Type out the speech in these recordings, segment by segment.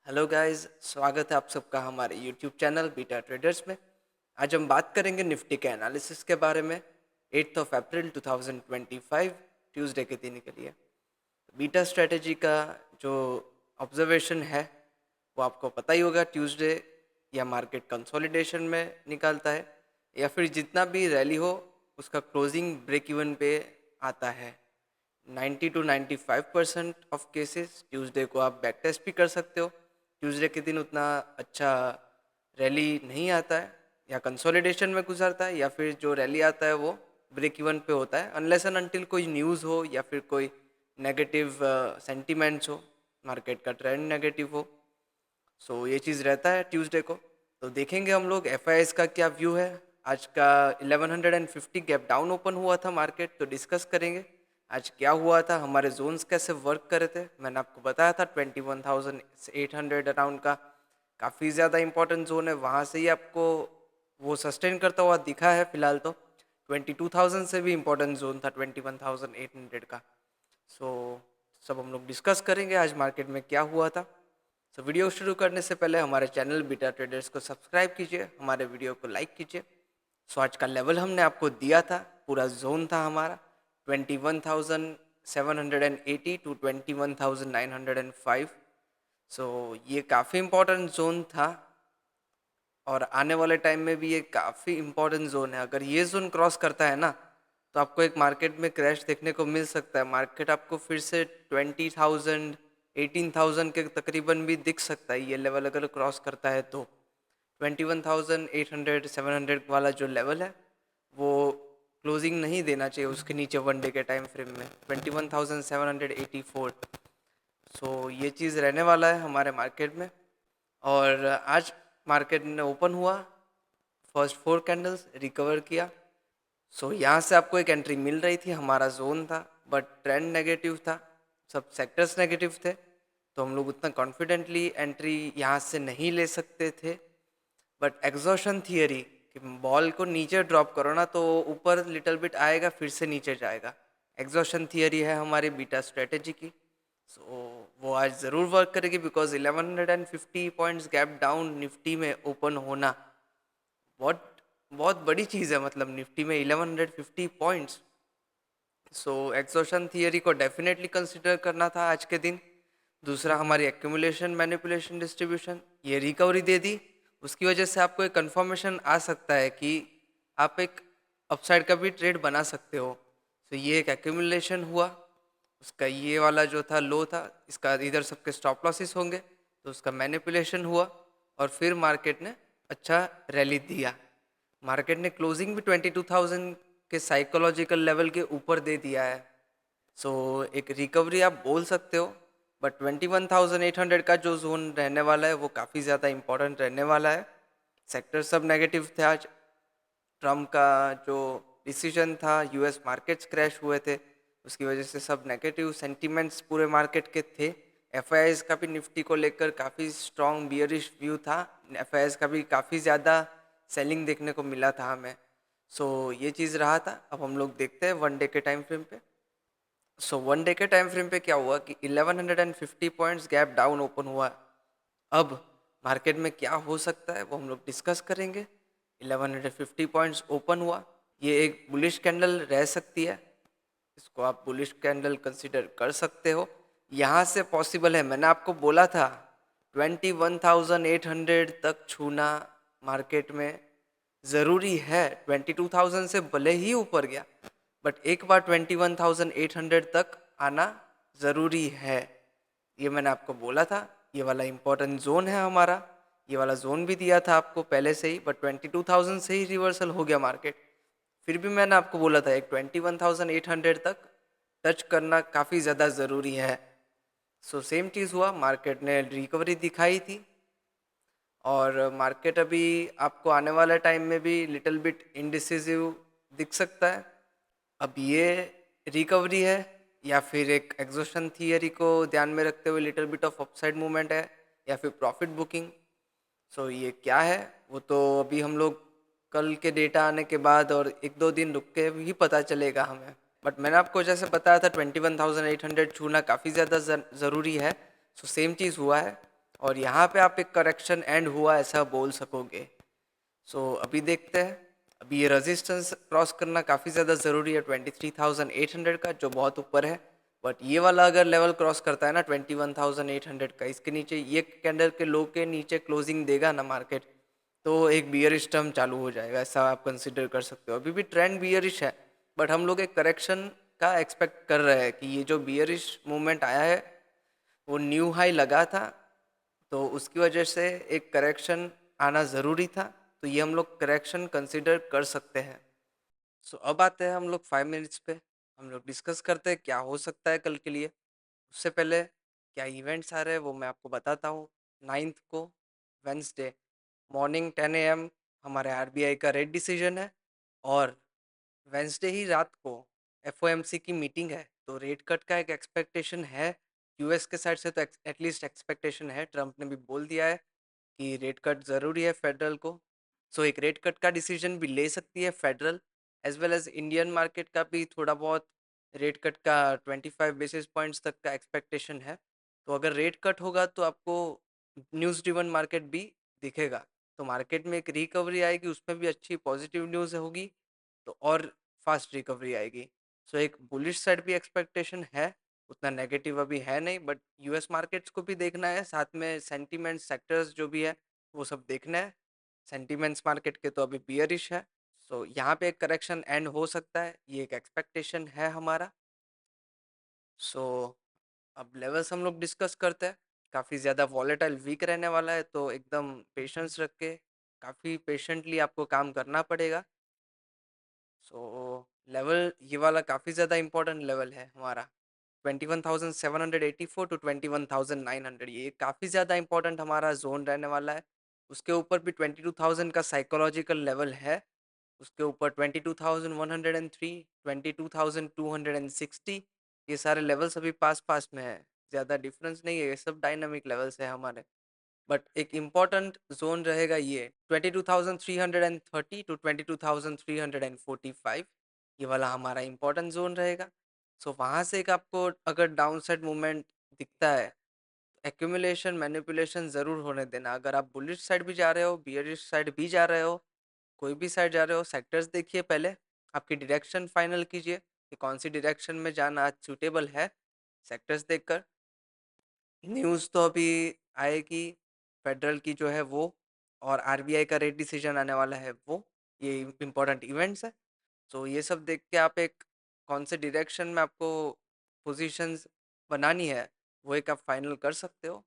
Hello guys, स्वागत है आप सबका हमारे यूट्यूब चैनल बीटा ट्रेडर्स में। आज हम बात करेंगे निफ्टी के एनालिसिस के बारे में 8 अप्रैल 2025 ट्यूसडे के दिन के लिए। बीटा स्ट्रेटेजी का जो ऑब्जर्वेशन है वो आपको पता ही होगा। ट्यूसडे या मार्केट कंसोलिडेशन में निकलता है या फिर जितना भी रैली हो उसका क्लोजिंग ब्रेक इवन पे आता है। 90 to 95% ऑफ केसेस ट्यूसडे को आप बैक टेस्ट भी कर सकते हो। ट्यूसडे के दिन उतना अच्छा रैली नहीं आता है या कंसोलिडेशन में गुजरता है, या फिर जो रैली आता है वो ब्रेक इवन पे होता है, अनलेस एंड अनटिल कोई न्यूज़ हो या फिर कोई नेगेटिव सेंटिमेंट्स हो, मार्केट का ट्रेंड नेगेटिव हो। सो ये चीज़ रहता है ट्यूसडे को। तो देखेंगे हम लोग एफ का क्या व्यू है। आज का 1150 गैप डाउन ओपन हुआ था मार्केट, तो डिस्कस करेंगे आज क्या हुआ था, हमारे जोन्स कैसे वर्क कर रहे थे। मैंने आपको बताया था 21,800 अराउंड का काफ़ी ज़्यादा इंपॉर्टेंट जोन है, वहाँ से ही आपको वो सस्टेन करता हुआ दिखा है। फिलहाल तो 22,000 से भी इम्पोर्टेंट जोन था 21,800 का। सो सब हम लोग डिस्कस करेंगे आज मार्केट में क्या हुआ था। सो वीडियो शुरू करने से पहले हमारे चैनल बीटा ट्रेडर्स को सब्सक्राइब कीजिए, हमारे वीडियो को लाइक कीजिए। सो आज का लेवल हमने आपको दिया था, पूरा जोन था हमारा 21,780 टू 21,905। सो ये काफ़ी इम्पोर्टेंट जोन था और आने वाले टाइम में भी ये काफ़ी इम्पोर्टेंट जोन है। अगर ये जोन क्रॉस करता है ना, तो आपको एक मार्केट में क्रैश देखने को मिल सकता है। मार्केट आपको फिर से 20,000 18,000 के तकरीबन भी दिख सकता है। ये लेवल अगर क्रॉस करता है तो 21,800 700 वाला जो लेवल है वो क्लोजिंग नहीं देना चाहिए उसके नीचे वन डे के टाइम फ्रेम में 21,784। सो ये चीज़ रहने वाला है हमारे मार्केट में। और आज मार्केट ने ओपन हुआ, फर्स्ट 4 कैंडल्स रिकवर किया। सो यहाँ से आपको एक एंट्री मिल रही थी, हमारा जोन था, बट ट्रेंड नेगेटिव था, सब सेक्टर्स नेगेटिव थे, तो हम लोग उतना कॉन्फिडेंटली एंट्री यहाँ से नहीं ले सकते थे। बट एग्जॉशन थियरी कि बॉल को नीचे ड्रॉप करो ना तो ऊपर लिटिल बिट आएगा फिर से नीचे जाएगा, एग्जॉशन थियरी है हमारी बीटा स्ट्रेटेजी की। सो वो आज ज़रूर वर्क करेगी, because 1150 points gap down Nifty में ओपन होना बहुत बहुत बड़ी चीज़ है। मतलब निफ्टी में 1150 पॉइंट्स। सो एक्सॉशन थियरी को डेफिनेटली कंसिडर करना था आज के दिन। दूसरा, हमारी एक्यूमुलेशन मैनिपुलेशन डिस्ट्रीब्यूशन ये रिकवरी दे दी, उसकी वजह से आपको एक कंफर्मेशन आ सकता है कि आप एक अपसाइड का भी ट्रेड बना सकते हो। तो ये एक एक्यूमुलेशन हुआ, उसका ये वाला जो था लो था, इसका इधर सबके स्टॉप लॉसेस होंगे, तो उसका मैनिपुलेशन हुआ और फिर मार्केट ने अच्छा रैली दिया। मार्केट ने क्लोजिंग भी 22,000 के साइकोलॉजिकल लेवल के ऊपर दे दिया है। सो एक रिकवरी आप बोल सकते हो, बट 21,800 का जो जोन रहने वाला है वो काफ़ी ज़्यादा इम्पोर्टेंट रहने वाला है। सेक्टर सब नेगेटिव थे आज। ट्रम्प का जो डिसीजन था, यूएस मार्केट्स क्रैश हुए थे, उसकी वजह से सब नेगेटिव सेंटीमेंट्स पूरे मार्केट के थे। एफआईआईज का भी निफ्टी को लेकर काफ़ी स्ट्रॉन्ग बियरिश व्यू था, एफआईआईज का भी काफ़ी ज़्यादा सेलिंग देखने को मिला था हमें। सो ये चीज़ रहा था। अब हम लोग देखते हैं वन डे के टाइम फ्रेम पे। सो वन डे के टाइम फ्रेम पे क्या हुआ कि 1150 पॉइंट्स गैप डाउन ओपन हुआ। अब मार्केट में क्या हो सकता है वो हम लोग डिस्कस करेंगे। 1150 पॉइंट्स ओपन हुआ, ये एक बुलिश कैंडल रह सकती है, इसको आप बुलिश कैंडल कंसीडर कर सकते हो। यहाँ से पॉसिबल है, मैंने आपको बोला था 21,800 तक छूना मार्केट में ज़रूरी है। 22,000 से भले ही ऊपर गया, बट एक बार 21,800 तक आना ज़रूरी है, ये मैंने आपको बोला था। ये वाला इम्पोर्टेंट जोन है हमारा, ये वाला जोन भी दिया था आपको पहले से ही, बट 22,000 से ही रिवर्सल हो गया मार्केट। फिर भी मैंने आपको बोला था एक 21,800 तक टच करना काफ़ी ज़्यादा ज़रूरी है। सो सेम चीज़ हुआ, मार्केट ने रिकवरी दिखाई थी और मार्केट अभी आपको आने वाले टाइम में भी लिटिल बिट इंडिसिसिव दिख सकता है। अब ये रिकवरी है या फिर एक एग्जॉशन थियरी को ध्यान में रखते हुए little bit of upside movement है या फिर प्रॉफिट बुकिंग। सो ये क्या है वो तो अभी हम लोग कल के डेटा आने के बाद और एक दो दिन रुक के ही पता चलेगा हमें। बट मैंने आपको जैसे बताया था 21,800 छूना काफ़ी ज़्यादा ज़रूरी है। सो सेम चीज़ हुआ है, और यहाँ पे आप एक करेक्शन एंड हुआ ऐसा बोल सकोगे। सो अभी देखते हैं। अभी ये रेजिस्टेंस क्रॉस करना काफ़ी ज़्यादा ज़रूरी है 23,800 का, जो बहुत ऊपर है। बट ये वाला अगर लेवल क्रॉस करता है ना 21,800 का, इसके नीचे ये कैंडल के लो के नीचे क्लोजिंग देगा ना मार्केट, तो एक बियरिश टर्म चालू हो जाएगा, ऐसा आप कंसिडर कर सकते हो। अभी भी ट्रेंड बियरिश है, बट हम लोग एक करेक्शन का एक्सपेक्ट कर रहे हैं कि ये जो बियरिश मूवमेंट आया है वो न्यू हाई लगा था, तो उसकी वजह से एक करेक्शन आना ज़रूरी था, तो ये हम लोग करेक्शन कंसिडर कर सकते हैं। सो अब आते हैं हम लोग 5 मिनट्स पे। हम लोग डिस्कस करते हैं क्या हो सकता है कल के लिए। उससे पहले क्या इवेंट्स आ रहे हैं वो मैं आपको बताता हूँ। 9th को वेंसडे मॉर्निंग 10 AM हमारे आरबीआई का रेट डिसीजन है, और वेंसडे ही रात को एफओएमसी की मीटिंग है, तो रेट कट का एक एक्सपेक्टेशन है। यूएस के साइड से तो एटलीस्ट एक्सपेक्टेशन है, ट्रम्प ने भी बोल दिया है कि रेट कट ज़रूरी है फेडरल को। सो एक रेट कट का डिसीजन भी ले सकती है federal, as well as Indian market का भी थोड़ा बहुत रेट कट का 25 बेसिस पॉइंट्स तक का एक्सपेक्टेशन है। तो अगर रेट कट होगा तो आपको न्यूज़ ड्रिवन मार्केट भी दिखेगा, तो मार्केट में एक रिकवरी आएगी, उसमें भी अच्छी पॉजिटिव न्यूज़ होगी, तो और फास्ट रिकवरी आएगी। सो एक बुलिश साइड भी एक्सपेक्टेशन है, उतना नेगेटिव अभी है नहीं, बट यूएस मार्केट्स को भी देखना है, साथ में सेंटीमेंट सेक्टर्स जो भी है वो सब देखना है। सेंटीमेंट्स मार्केट के तो अभी बियरिश है, सो यहाँ पे एक करेक्शन एंड हो सकता है, ये एक एक्सपेक्टेशन है हमारा। सो अब लेवल्स हम लोग डिस्कस करते हैं। काफ़ी ज़्यादा वॉलेटाइल वीक रहने वाला है, तो एकदम पेशेंस रख के काफ़ी पेशेंटली आपको काम करना पड़ेगा। सो लेवल ये वाला काफ़ी ज़्यादा इंपॉर्टेंट लेवल है हमारा, 21,784 टू 21,900, ये काफ़ी ज़्यादा इंपॉर्टेंट हमारा जोन रहने वाला है। उसके ऊपर भी 22,000 का साइकोलॉजिकल लेवल है, उसके ऊपर 22,103, 22,260, ये सारे लेवल्स अभी पास पास में है, ज़्यादा डिफरेंस नहीं है, ये सब डायनामिक लेवल्स है हमारे। बट एक इम्पॉर्टेंट जोन रहेगा ये 22,330 टू 22,345, ये वाला हमारा इम्पोर्टेंट जोन रहेगा। सो वहाँ से एक आपको अगर डाउन साइड मूवमेंट दिखता है, एक्यूमुलेशन मैनिपुलेशन ज़रूर होने देना। अगर आप बुलिश साइड भी जा रहे हो, बियरिश साइड भी जा रहे हो, कोई भी साइड जा रहे हो, सेक्टर्स देखिए पहले, आपकी डायरेक्शन फाइनल कीजिए कि कौन सी डायरेक्शन में जाना सूटेबल है, सेक्टर्स देखकर। न्यूज़ तो अभी आएगी फेडरल की जो है वो, और आरबीआई का रेट डिसीजन आने वाला है वो, ये इम्पोर्टेंट इवेंट्स है। सो ये सब देख के आप एक कौन से डायरेक्शन में आपको पोजीशंस बनानी है वो एक आप फाइनल कर सकते हो।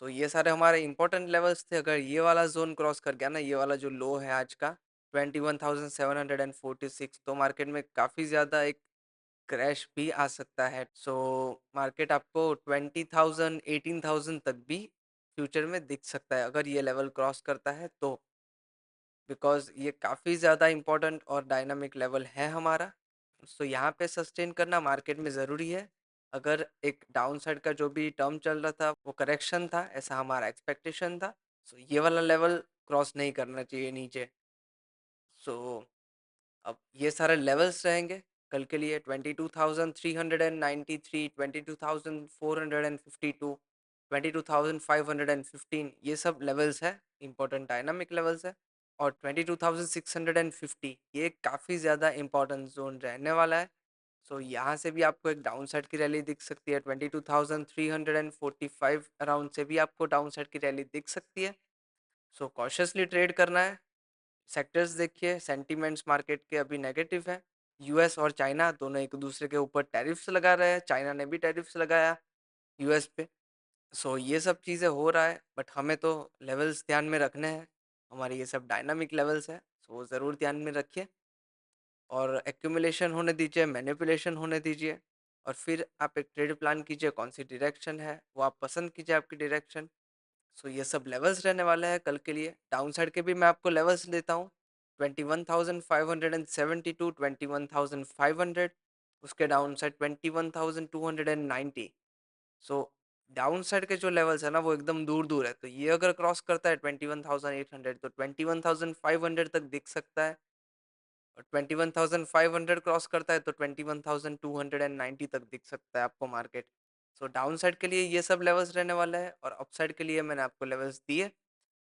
सो ये सारे हमारे इंपॉर्टेंट लेवल्स थे। अगर ये वाला जोन क्रॉस कर गया ना, ये वाला जो लो है आज का 21,746, तो मार्केट में काफ़ी ज़्यादा एक क्रैश भी आ सकता है। सो मार्केट आपको 20,000 18,000 तक भी फ्यूचर में दिख सकता है अगर ये लेवल क्रॉस करता है तो, बिकॉज ये काफ़ी ज़्यादा इंपॉर्टेंट और डायनामिक लेवल है हमारा। सो यहाँ पे सस्टेन करना मार्केट में ज़रूरी है। अगर एक डाउन साइड का जो भी टर्म चल रहा था वो करेक्शन था, ऐसा हमारा एक्सपेक्टेशन था। सो ये वाला लेवल क्रॉस नहीं करना चाहिए नीचे। सो अब ये सारे लेवल्स रहेंगे कल के लिए 22,393, 22,452, 22,515, ये सब लेवल्स है, इंपॉर्टेंट डायनामिक लेवल्स है। और 22,650 ये काफ़ी ज़्यादा इंपॉर्टेंट जोन रहने वाला है। सो यहाँ से भी आपको एक डाउन साइड की रैली दिख सकती है, 22,345 अराउंड से भी आपको डाउन साइड की रैली दिख सकती है। सो कॉशियसली ट्रेड करना है। सेक्टर्स देखिए, सेंटीमेंट्स मार्केट के अभी नेगेटिव है। यूएस और चाइना दोनों एक दूसरे के ऊपर टैरिफ्स लगा रहे हैं, चाइना ने भी टैरिफ्स लगाया यूएस पे। सो ये सब चीज़ें हो रहा है, बट हमें तो लेवल्स ध्यान में रखने हैं, हमारे ये सब डायनामिक लेवल्स है, सो वो ज़रूर ध्यान में रखिए। और एक्यूमुलेशन होने दीजिए, मैनिपुलेशन होने दीजिए, और फिर आप एक ट्रेड प्लान कीजिए, कौन सी डायरेक्शन है वो आप पसंद कीजिए आपकी डायरेक्शन। सो ये सब लेवल्स रहने वाले हैं कल के लिए। डाउन साइड के भी मैं आपको लेवल्स देता हूँ, 21,570 टू 21,500, उसके down side 21,290। So down side के जो लेवल्स है ना वो एकदम दूर दूर है, तो ये अगर क्रॉस करता है 21,800 तो 21,500 तक दिख सकता है, और 21,500 क्रॉस करता है तो 21,290 तक दिख सकता है आपको मार्केट। सो डाउन साइड के लिए ये सब लेवल्स रहने वाला है और अप साइड के लिए मैंने आपको लेवल्स दिए।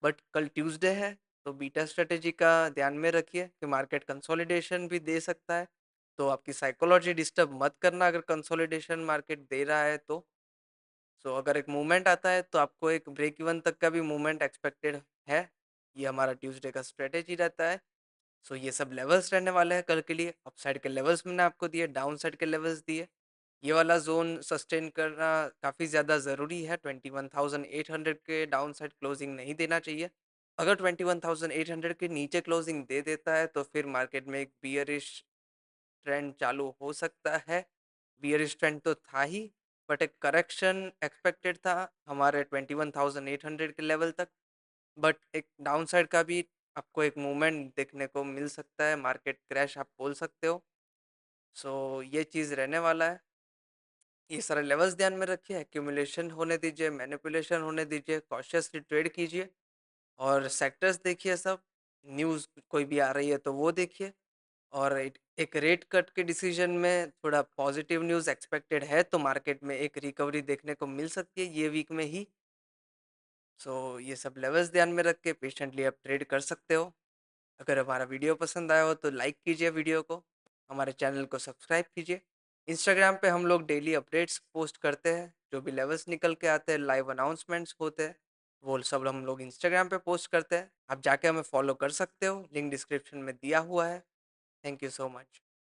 बट कल ट्यूसडे है, तो बीटा स्ट्रेटेजी का ध्यान में रखिए कि मार्केट कंसोलिडेशन भी दे सकता है। तो आपकी साइकोलॉजी डिस्टर्ब मत करना अगर कंसोलिडेशन मार्केट दे रहा है तो। सो अगर एक मूवमेंट आता है तो आपको एक ब्रेक इवन तक का भी मूवमेंट एक्सपेक्टेड है। ये हमारा ट्यूसडे का स्ट्रेटेजी रहता है। सो ये सब लेवल्स रहने वाले हैं कल के लिए। अप साइड के लेवल्स मैंने आपको दिए, डाउन साइड के लेवल्स दिए। ये वाला जोन सस्टेन करना काफ़ी ज़्यादा ज़रूरी है। 21,800 के डाउन साइड क्लोजिंग नहीं देना चाहिए। अगर 21,800 के नीचे क्लोजिंग दे देता है तो फिर मार्केट में एक बियरिश ट्रेंड चालू हो सकता है। बियरिश ट्रेंड तो था ही, बट एक करेक्शन एक्सपेक्टेड था हमारे 21,800 के लेवल तक। बट एक डाउन साइड का भी आपको एक मूवमेंट देखने को मिल सकता है, मार्केट क्रैश आप बोल सकते हो। सो ये चीज़ रहने वाला है। ये सारे लेवल्स ध्यान में रखिए, एक्यूमुलेशन होने दीजिए, मैनिपुलेशन होने दीजिए, कॉशियसली ट्रेड कीजिए और सेक्टर्स देखिए सब। न्यूज़ कोई भी आ रही है तो वो देखिए। और एक रेट कट के डिसीजन में थोड़ा पॉजिटिव न्यूज़ एक्सपेक्टेड है तो मार्केट में एक रिकवरी देखने को मिल सकती है ये वीक में ही। सो ये सब लेवल्स ध्यान में रख के पेशेंटली आप ट्रेड कर सकते हो। अगर हमारा वीडियो पसंद आया हो तो लाइक कीजिए वीडियो को, हमारे चैनल को सब्सक्राइब कीजिए। इंस्टाग्राम पे हम लोग डेली अपडेट्स पोस्ट करते हैं, जो भी लेवल्स निकल के आते हैं, लाइव अनाउंसमेंट्स होते हैं, वो सब हम लोग इंस्टाग्राम पे पोस्ट करते हैं। आप जाके हमें फॉलो कर सकते हो, लिंक डिस्क्रिप्शन में दिया हुआ है। Thank you so much.